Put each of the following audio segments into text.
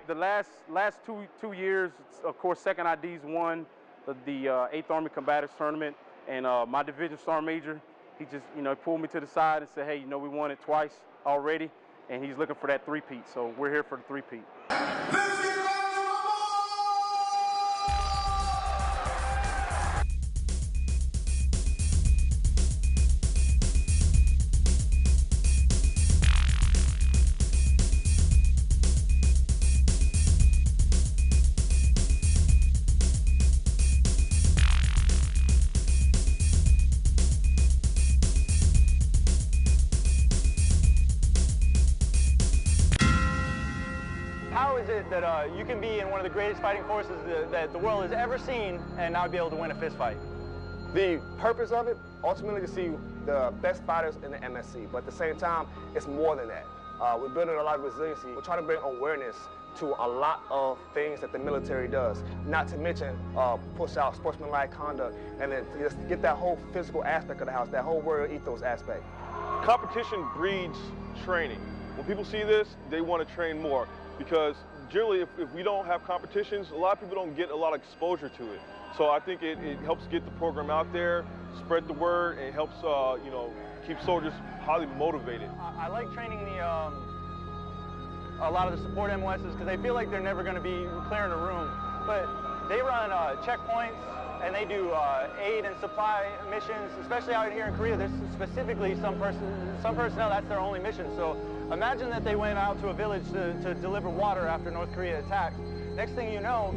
The last two years, of course, 2nd ID's won the 8th Army Combatives tournament, and my division sergeant major, he just pulled me to the side and said, hey, we won it twice already, and he's looking for that three-peat. So we're here for the three-peat. How is it that you can be in one of the greatest fighting forces that the world has ever seen and not be able to win a fist fight? The purpose of it, ultimately to see the best fighters in the MSC, but at the same time, it's more than that. We're building a lot of resiliency. We're trying to bring awareness to a lot of things that the military does, not to mention push out sportsmanlike conduct, and then just get that whole physical aspect of the house, that whole warrior ethos aspect. Competition breeds training. When people see this, they want to train more, because generally if we don't have competitions, a lot of people don't get a lot of exposure to it. So I think it helps get the program out there, spread the word, and helps keep soldiers highly motivated. I like training a lot of the support MOSs because they feel like they're never going to be clearing a room, but they run checkpoints and they do aid and supply missions, especially out here in Korea. There's specifically some personnel, that's their only mission. So imagine that they went out to a village to deliver water after North Korea attacked. Next thing you know,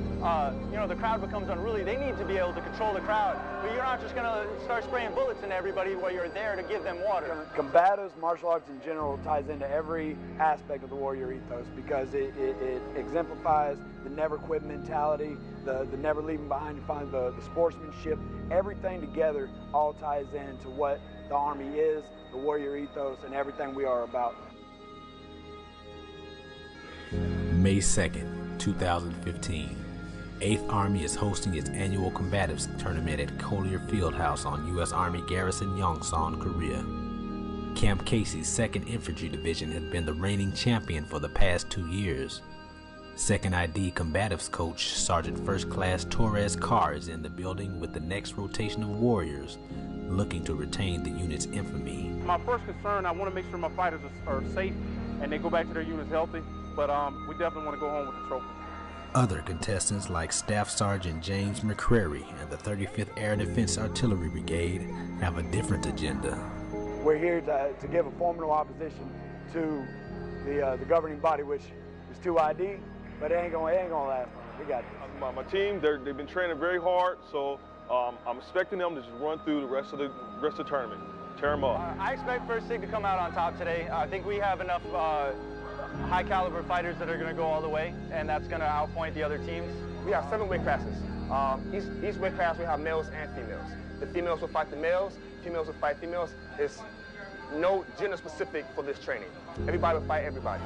the crowd becomes unruly. They need to be able to control the crowd, but you're not just going to start spraying bullets into everybody while you're there to give them water. Combatives, martial arts in general, ties into every aspect of the warrior ethos because it exemplifies the never quit mentality, the never leaving behind to find the sportsmanship. Everything together all ties into what the Army is, the warrior ethos, and everything we are about. May 2nd, 2015. 8th Army is hosting its annual Combatives tournament at Collier Fieldhouse on U.S. Army Garrison, Yongsan, Korea. Camp Casey's 2nd Infantry Division has been the reigning champion for the past 2 years. 2nd ID Combatives coach Sergeant First Class Torres Carr is in the building with the next rotation of warriors looking to retain the unit's infamy. My first concern, I want to make sure my fighters are safe and they go back to their units healthy, but we definitely want to go home with the trophy. Other contestants like Staff Sergeant James McCrary and the 35th Air Defense Artillery Brigade have a different agenda. We're here to give a formidable opposition to the governing body, which is 2ID, but it ain't gonna last long. We got this. My team, they've been training very hard, so I'm expecting them to just run through the rest of the tournament, tear them up. I expect First Sig to come out on top today. I think we have enough high caliber fighters that are going to go all the way, and that's going to outpoint the other teams. We have 7 weight classes. Each weight class we have males and females. The females will fight the males, females will fight females. It's no gender specific for this training. Everybody will fight everybody.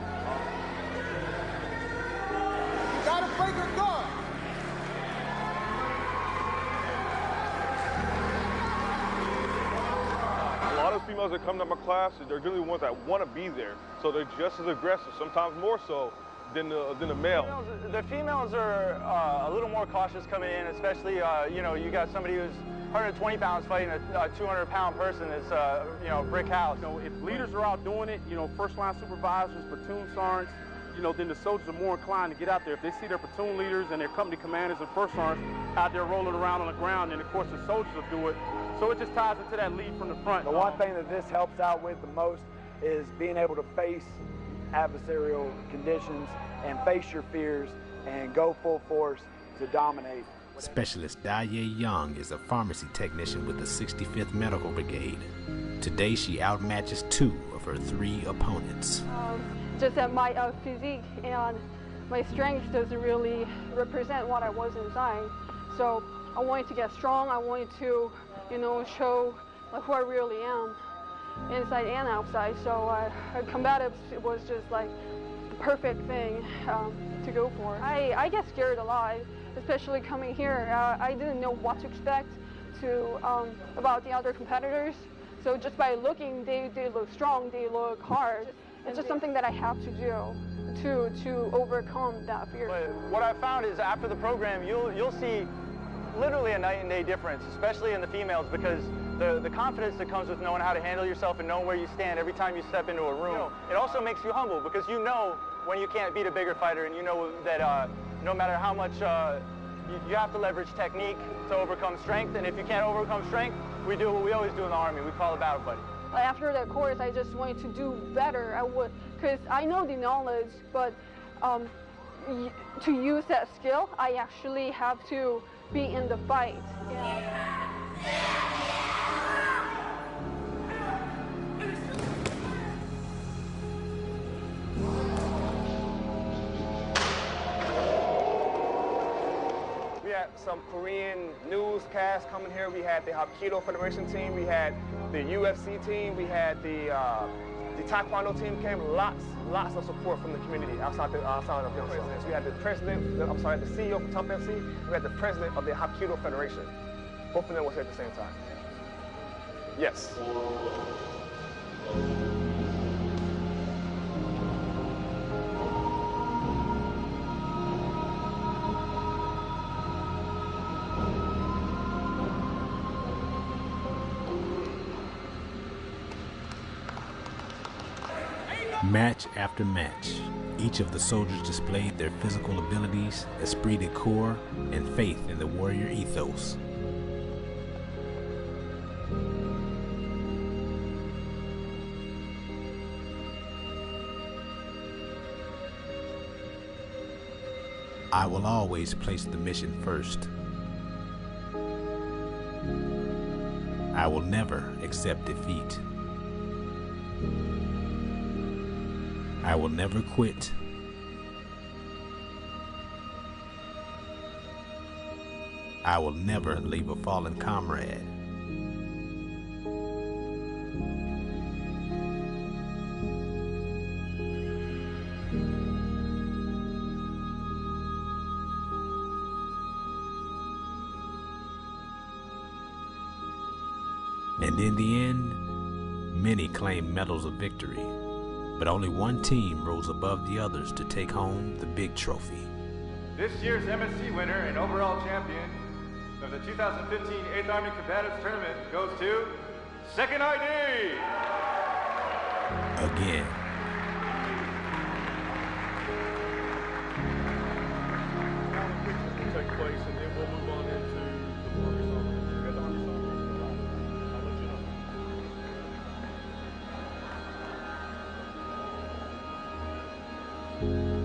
You gotta break her guard. A lot of females that come to my class, they're generally the ones that want to be there, so they're just as aggressive, sometimes more so than the male. The females are a little more cautious coming in, especially you got somebody who's 120 pounds fighting a 200-pound person. It's brick house. If leaders are out doing it, first line supervisors, platoon sergeants, then the soldiers are more inclined to get out there. If they see their platoon leaders and their company commanders and first sergeants out there rolling around on the ground, then of course the soldiers will do it. So it just ties into that lead from the front. The one thing that this helps out with the most is being able to face adversarial conditions and face your fears and go full force to dominate. Specialist Daye Young is a pharmacy technician with the 65th Medical Brigade. Today she outmatches 2 of her 3 opponents. Just that my physique and my strength doesn't really represent what I was inside. So I wanted to get strong. I wanted to, show who I really am, inside and outside. So Combatives was just like the perfect thing to go for. I get scared a lot, especially coming here. I didn't know what to expect about the other competitors. So just by looking, they look strong, they look hard. It's just something that I have to do. to overcome that fear. But what I found is after the program, you'll see literally a night and day difference, especially in the females, because the confidence that comes with knowing how to handle yourself and knowing where you stand every time you step into a room, it also makes you humble, because you know when you can't beat a bigger fighter, and you know that no matter how much you have to leverage technique to overcome strength, and if you can't overcome strength, we do what we always do in the Army. We call it battle buddy. After that course, I just wanted to do better. Because I know the knowledge, but to use that skill, I actually have to be in the fight. We had some Korean newscasts coming here. We had the Hapkido Federation team. We had the UFC team. We had the Taekwondo team came. Lots of support from the community outside of Youngstown. We had the president, the CEO from Top FC. We had the president of the Hapkido Federation. Both of them was here at the same time. Yes. Match after match, each of the soldiers displayed their physical abilities, esprit de corps, and faith in the warrior ethos. I will always place the mission first. I will never accept defeat. I will never quit. I will never leave a fallen comrade. And in the end, many claimed medals of victory. But only one team rose above the others to take home the big trophy. This year's MSC winner and overall champion of the 2015 8th Army Combatives Tournament goes to Second ID! Again. Take place, and then we'll move on into the Army song. You got the Army song? I'll let you know. Thank you.